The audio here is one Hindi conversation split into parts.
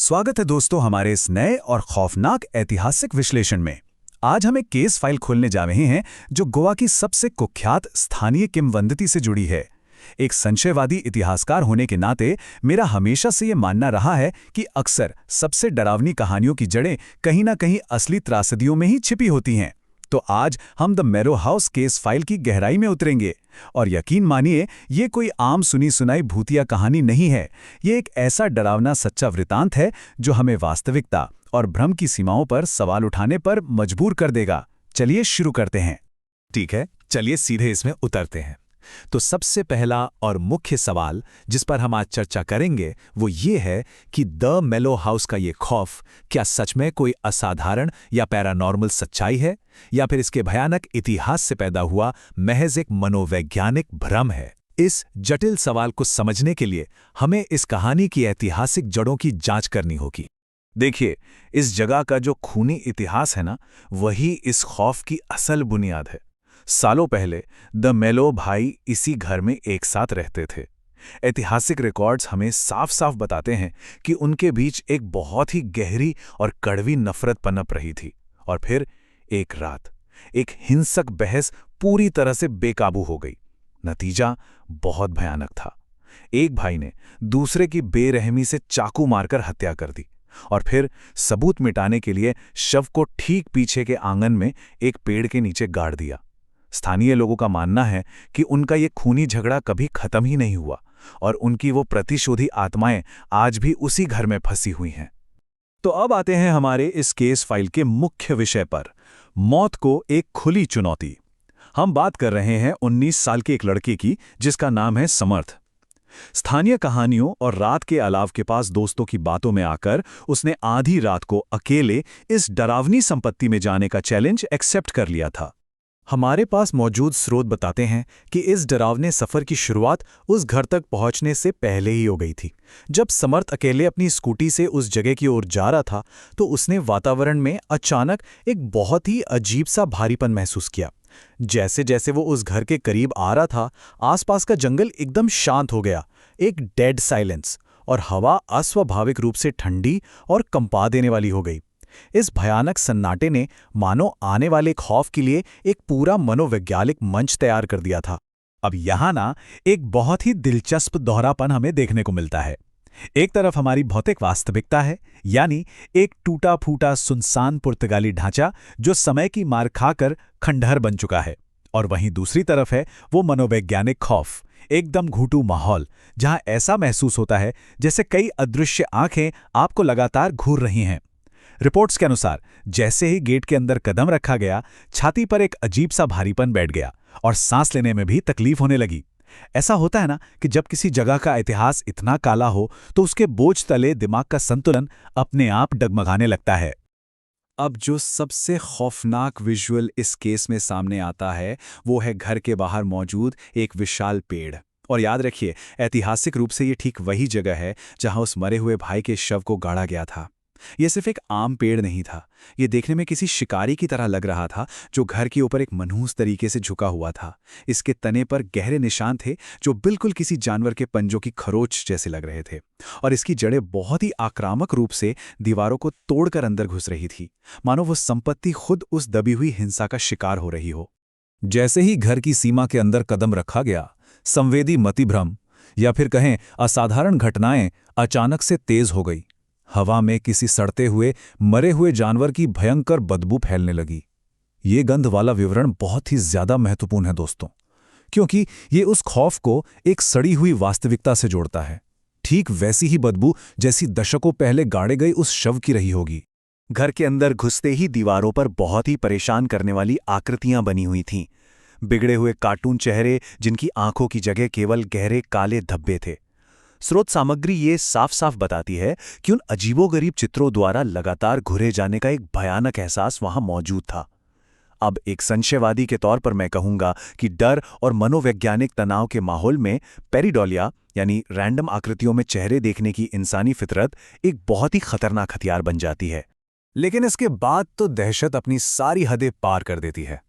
स्वागत है दोस्तों हमारे इस नए और खौफनाक ऐतिहासिक विश्लेषण में। आज हम एक केस फाइल खोलने जा रहे हैं जो गोवा की सबसे कुख्यात स्थानीय किंवदंती से जुड़ी है। एक संशयवादी इतिहासकार होने के नाते मेरा हमेशा से ये मानना रहा है कि अक्सर सबसे डरावनी कहानियों की जड़ें कहीं ना कहीं असली त्रासदियों में ही छिपी होती हैं। तो आज हम the marrow house case file की गहराई में उतरेंगे और यकीन मानिए ये कोई आम सुनी सुनाई भूतिया कहानी नहीं है। ये एक ऐसा डरावना सच्चा वृतांत है जो हमें वास्तविकता और भ्रम की सीमाओं पर सवाल उठाने पर मजबूर कर देगा। चलिए शुरू करते हैं। ठीक है, चलिए सीधे इसमें उतरते हैं। तो सबसे पहला और मुख्य सवाल जिस पर हम आज चर्चा करेंगे वो ये है कि द मैलो हाउस का ये खौफ क्या सच में कोई असाधारण या पैरानॉर्मल सच्चाई है, या फिर इसके भयानक इतिहास से पैदा हुआ महज एक मनोवैज्ञानिक भ्रम है। इस जटिल सवाल को समझने के लिए हमें इस कहानी की ऐतिहासिक जड़ों की जांच करनी होगी। देखिए, इस जगह का जो खूनी इतिहास है ना, वही इस खौफ की असल बुनियाद है। सालों पहले द मेलो भाई इसी घर में एक साथ रहते थे। ऐतिहासिक रिकॉर्ड्स हमें साफ साफ बताते हैं कि उनके बीच एक बहुत ही गहरी और कड़वी नफरत पनप रही थी। और फिर एक रात एक हिंसक बहस पूरी तरह से बेकाबू हो गई। नतीजा बहुत भयानक था। एक भाई ने दूसरे की बेरहमी से चाकू मारकर हत्या कर दी और फिर सबूत मिटाने के लिए शव को ठीक पीछे के आंगन में एक पेड़ के नीचे गाड़ दिया। स्थानीय लोगों का मानना है कि उनका ये खूनी झगड़ा कभी खत्म ही नहीं हुआ और उनकी वो प्रतिशोधी आत्माएं आज भी उसी घर में फंसी हुई हैं। तो अब आते हैं हमारे इस केस फाइल के मुख्य विषय पर, मौत को एक खुली चुनौती। हम बात कर रहे हैं 19 साल के एक लड़के की जिसका नाम है समर्थ। स्थानीय कहानियों और रात के अलाव के पास दोस्तों की बातों में आकर उसने आधी रात को अकेले इस डरावनी संपत्ति में जाने का चैलेंज एक्सेप्ट कर लिया था। हमारे पास मौजूद स्रोत बताते हैं कि इस डरावने सफर की शुरुआत उस घर तक पहुंचने से पहले ही हो गई थी। जब समर्थ अकेले अपनी स्कूटी से उस जगह की ओर जा रहा था तो उसने वातावरण में अचानक एक बहुत ही अजीब सा भारीपन महसूस किया। जैसे जैसे वो उस घर के करीब आ रहा था, आसपास का जंगल एकदम शांत हो गया, एक डेड साइलेंस, और हवा अस्वाभाविक रूप से ठंडी और कंपा देने वाली हो गई। इस भयानक सन्नाटे ने मानो आने वाले खौफ के लिए एक पूरा मनोवैज्ञानिक मंच तैयार कर दिया था। अब यहाँ ना एक बहुत ही दिलचस्प दोहरापन हमें देखने को मिलता है। एक तरफ हमारी भौतिक वास्तविकता है, यानी एक टूटा फूटा सुनसान पुर्तगाली ढांचा जो समय की मार खाकर खंडहर बन चुका है, और वहीं दूसरी तरफ है वो मनोवैज्ञानिक खौफ, एकदम घुटू माहौल जहां ऐसा महसूस होता है जैसे कई अदृश्य आंखें आपको लगातार घूर रही हैं। रिपोर्ट्स के अनुसार जैसे ही गेट के अंदर कदम रखा गया, छाती पर एक अजीब सा भारीपन बैठ गया और सांस लेने में भी तकलीफ होने लगी। ऐसा होता है ना कि जब किसी जगह का इतिहास इतना काला हो तो उसके बोझ तले दिमाग का संतुलन अपने आप डगमगाने लगता है। अब जो सबसे खौफनाक विजुअल इस केस में सामने आता है वो है घर के बाहर मौजूद एक विशाल पेड़। और याद रखिए, ऐतिहासिक रूप से ये ठीक वही जगह है जहां उस मरे हुए भाई के शव को गाड़ा गया था। ये सिर्फ एक आम पेड़ नहीं था, ये देखने में किसी शिकारी की तरह लग रहा था जो घर के ऊपर एक मनहूस तरीके से झुका हुआ था। इसके तने पर गहरे निशान थे जो बिल्कुल किसी जानवर के पंजों की खरोच जैसे लग रहे थे, और इसकी जड़ें बहुत ही आक्रामक रूप से दीवारों को तोड़कर अंदर घुस रही थी, मानो वो संपत्ति खुद उस दबी हुई हिंसा का शिकार हो रही हो। जैसे ही घर की सीमा के अंदर कदम रखा गया, संवेदी मतिभ्रम या फिर कहें असाधारण घटनाएं अचानक से तेज हो गई। हवा में किसी सड़ते हुए मरे हुए जानवर की भयंकर बदबू फैलने लगी। ये गंध वाला विवरण बहुत ही ज्यादा महत्वपूर्ण है दोस्तों, क्योंकि ये उस खौफ को एक सड़ी हुई वास्तविकता से जोड़ता है। ठीक वैसी ही बदबू जैसी दशकों पहले गाड़े गई उस शव की रही होगी। घर के अंदर घुसते ही दीवारों पर बहुत ही परेशान करने वाली आकृतियां बनी हुई थीं। बिगड़े हुए कार्टून चेहरे जिनकी आंखों की जगह केवल गहरे काले धब्बे थे। स्रोत सामग्री ये साफ साफ बताती है कि उन अजीबोगरीब चित्रों द्वारा लगातार घुरे जाने का एक भयानक एहसास वहां मौजूद था। अब एक संशयवादी के तौर पर मैं कहूंगा कि डर और मनोवैज्ञानिक तनाव के माहौल में पेरिडोलिया यानी रैंडम आकृतियों में चेहरे देखने की इंसानी फितरत एक बहुत ही खतरनाक हथियार बन जाती है। लेकिन इसके बाद तो दहशत अपनी सारी हदें पार कर देती है।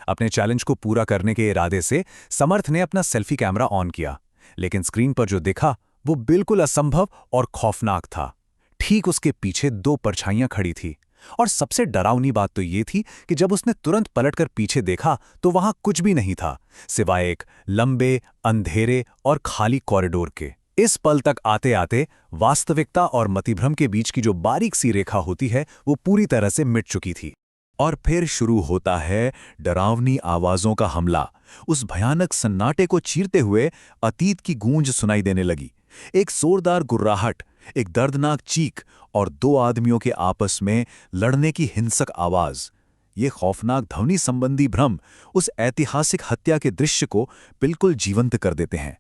अपने चैलेंज को पूरा करने के इरादे से समर्थ ने अपना सेल्फी कैमरा ऑन किया, लेकिन स्क्रीन पर जो दिखा वो बिल्कुल असंभव और खौफनाक था। ठीक उसके पीछे दो परछाइयां खड़ी थी। और सबसे डरावनी बात तो ये थी कि जब उसने तुरंत पलटकर पीछे देखा तो वहां कुछ भी नहीं था, सिवाय एक लंबे, अंधेरे और खाली कॉरिडोर के। इस पल तक आते आते वास्तविकता और मतिभ्रम के बीच की जो बारीक सी रेखा होती है वो पूरी तरह से मिट चुकी थी। और फिर शुरू होता है डरावनी आवाजों का हमला। उस भयानक सन्नाटे को चीरते हुए अतीत की गूंज सुनाई देने लगी। एक जोरदार गुर्राहट, एक दर्दनाक चीख और दो आदमियों के आपस में लड़ने की हिंसक आवाज। ये खौफनाक ध्वनि संबंधी भ्रम उस ऐतिहासिक हत्या के दृश्य को बिल्कुल जीवंत कर देते हैं।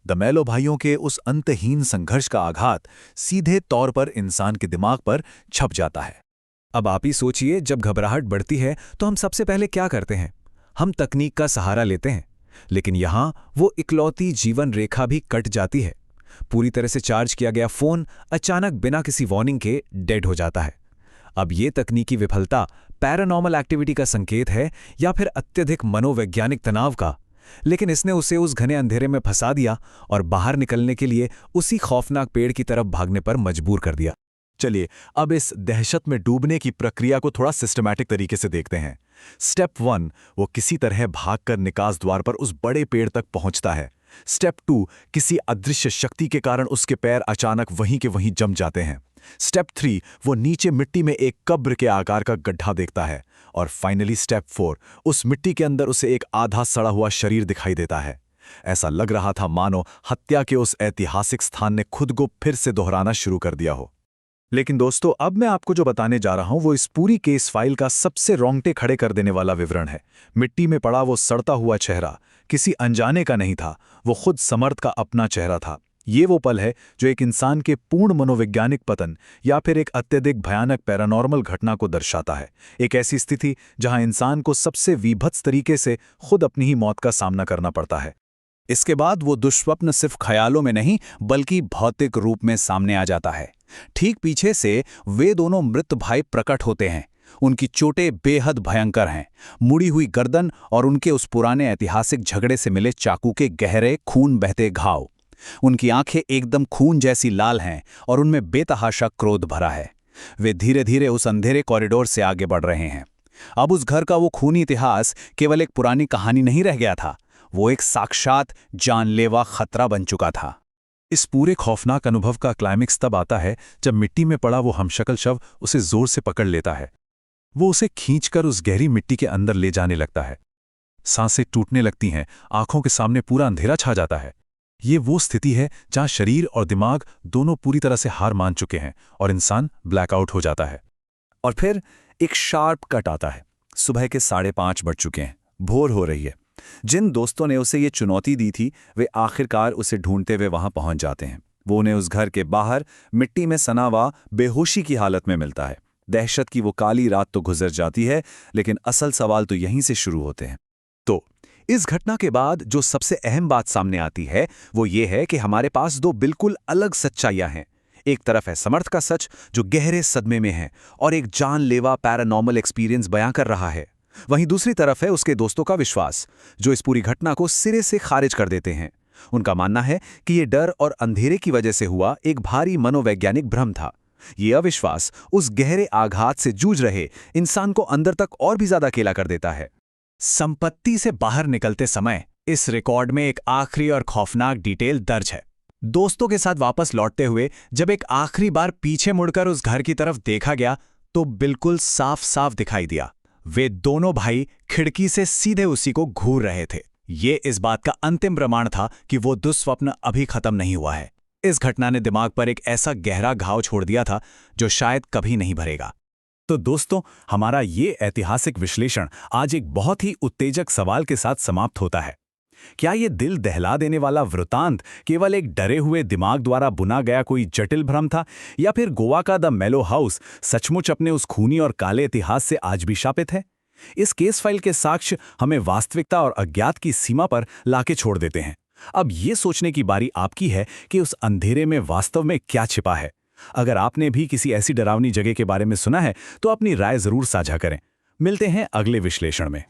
द मेलो भाइयों के उस अंतहीन संघर्ष का आघात सीधे तौर पर इंसान के दिमाग पर छप जाता है। अब आप ही सोचिए, जब घबराहट बढ़ती है तो हम सबसे पहले क्या करते हैं? हम तकनीक का सहारा लेते हैं, लेकिन यहां वो इकलौती जीवन रेखा भी कट जाती है। पूरी तरह से चार्ज किया गया फोन अचानक बिना किसी वार्निंग के डेड हो जाता है। अब ये तकनीकी विफलता पैरानॉर्मल एक्टिविटी का संकेत है या फिर अत्यधिक मनोवैज्ञानिक तनाव का, लेकिन इसने उसे उस घने अंधेरे में फंसा दिया और बाहर निकलने के लिए उसी खौफनाक पेड़ की तरफ भागने पर मजबूर कर दिया। चलिए अब इस दहशत में डूबने की प्रक्रिया को थोड़ा सिस्टमैटिक तरीके से देखते हैं। स्टेप 1, वो किसी तरह भागकर निकास द्वार पर उस बड़े पेड़ तक पहुंचता है। स्टेप 2, किसी अदृश्य शक्ति के कारण उसके पैर अचानक वहीं के वहीं जम जाते हैं। स्टेप 3, वो नीचे मिट्टी में एक कब्र के आकार का गड्ढा देखता है। और फाइनली स्टेप 4, उस मिट्टी के अंदर उसे एक आधा सड़ा हुआ शरीर दिखाई देता है। ऐसा लग रहा था मानो हत्या के उस ऐतिहासिक स्थान ने खुद को फिर से दोहराना शुरू कर दिया हो। लेकिन दोस्तों, अब मैं आपको जो बताने जा रहा हूं वो इस पूरी केस फाइल का सबसे रोंगटे खड़े कर देने वाला विवरण है। मिट्टी में पड़ा वो सड़ता हुआ चेहरा किसी अनजाने का नहीं था, वो खुद समर्थ का अपना चेहरा था। ये वो पल है जो एक इंसान के पूर्ण मनोवैज्ञानिक पतन या फिर एक अत्यधिक भयानक पैरानॉर्मल घटना को दर्शाता है। एक ऐसी स्थिति जहां इंसान को सबसे विभत्स तरीके से खुद अपनी ही मौत का सामना करना पड़ता है। इसके बाद वो दुष्स्वप्न सिर्फ ख्यालों में नहीं बल्कि भौतिक रूप में सामने आ जाता है। ठीक पीछे से वे दोनों मृत भाई प्रकट होते हैं। उनकी चोटें बेहद भयंकर हैं, मुड़ी हुई गर्दन और उनके उस पुराने ऐतिहासिक झगड़े से मिले चाकू के गहरे खून बहते घाव। उनकी आंखें एकदम खून जैसी लाल हैं और उनमें बेतहाशा क्रोध भरा है। वे धीरे धीरे उस अंधेरे कॉरिडोर से आगे बढ़ रहे हैं। अब उस घर का वो खूनी इतिहास केवल एक पुरानी कहानी नहीं रह गया था, वो एक साक्षात जानलेवा खतरा बन चुका था। इस पूरे खौफनाक अनुभव का क्लाइमेक्स तब आता है जब मिट्टी में पड़ा वो हमशक्ल शव उसे जोर से पकड़ लेता है। वो उसे खींचकर उस गहरी मिट्टी के अंदर ले जाने लगता है। सांसें टूटने लगती हैं, आंखों के सामने पूरा अंधेरा छा जाता है। ये वो स्थिति है जहां शरीर और दिमाग दोनों पूरी तरह से हार मान चुके हैं और इंसान ब्लैकआउट हो जाता है। और फिर एक शार्प कट आता है। सुबह के 5:30 बज चुके हैं, भोर हो रही है। जिन दोस्तों ने उसे ये चुनौती दी थी वे आखिरकार उसे ढूंढते हुए वहां पहुंच जाते हैं। वो उन्हें उस घर के बाहर मिट्टी में सना हुआ बेहोशी की हालत में मिलता है। दहशत की वो काली रात तो गुजर जाती है, लेकिन असल सवाल तो यहीं से शुरू होते हैं। तो इस घटना के बाद जो सबसे अहम बात सामने आती है वो ये है कि हमारे पास दो बिल्कुल अलग सच्चाइयां हैं। एक तरफ है समर्थ का सच जो गहरे सदमे में है और एक जानलेवा पैरानॉर्मल एक्सपीरियंस बयां कर रहा है। वहीं दूसरी तरफ है उसके दोस्तों का विश्वास जो इस पूरी घटना को सिरे से खारिज कर देते हैं। उनका मानना है कि ये डर और अंधेरे की वजह से हुआ एक भारी मनोवैज्ञानिक भ्रम था। ये अविश्वास उस गहरे आघात से जूझ रहे इंसान को अंदर तक और भी ज्यादा अकेला कर देता है। संपत्ति से बाहर निकलते समय इस रिकॉर्ड में एक आखिरी और खौफनाक डिटेल दर्ज है। दोस्तों के साथ वापस लौटते हुए जब एक आखिरी बार पीछे मुड़कर उस घर की तरफ देखा गया तो बिल्कुल साफ साफ दिखाई दिया, वे दोनों भाई खिड़की से सीधे उसी को घूर रहे थे। ये इस बात का अंतिम प्रमाण था कि वो दुस्वप्न अभी खत्म नहीं हुआ है। इस घटना ने दिमाग पर एक ऐसा गहरा घाव छोड़ दिया था जो शायद कभी नहीं भरेगा। तो दोस्तों, हमारा ये ऐतिहासिक विश्लेषण आज एक बहुत ही उत्तेजक सवाल के साथ समाप्त होता है। क्या ये दिल दहला देने वाला वृतांत केवल एक डरे हुए दिमाग द्वारा बुना गया कोई जटिल भ्रम था, या फिर गोवा का द मेलो हाउस सचमुच अपने उस खूनी और काले इतिहास से आज भी शापित है? इस केस फाइल के साक्ष्य हमें वास्तविकता और अज्ञात की सीमा पर लाके छोड़ देते हैं। अब ये सोचने की बारी आपकी है कि उस अंधेरे में वास्तव में क्या छिपा है। अगर आपने भी किसी ऐसी डरावनी जगह के बारे में सुना है तो अपनी राय जरूर साझा करें। मिलते हैं अगले विश्लेषण में।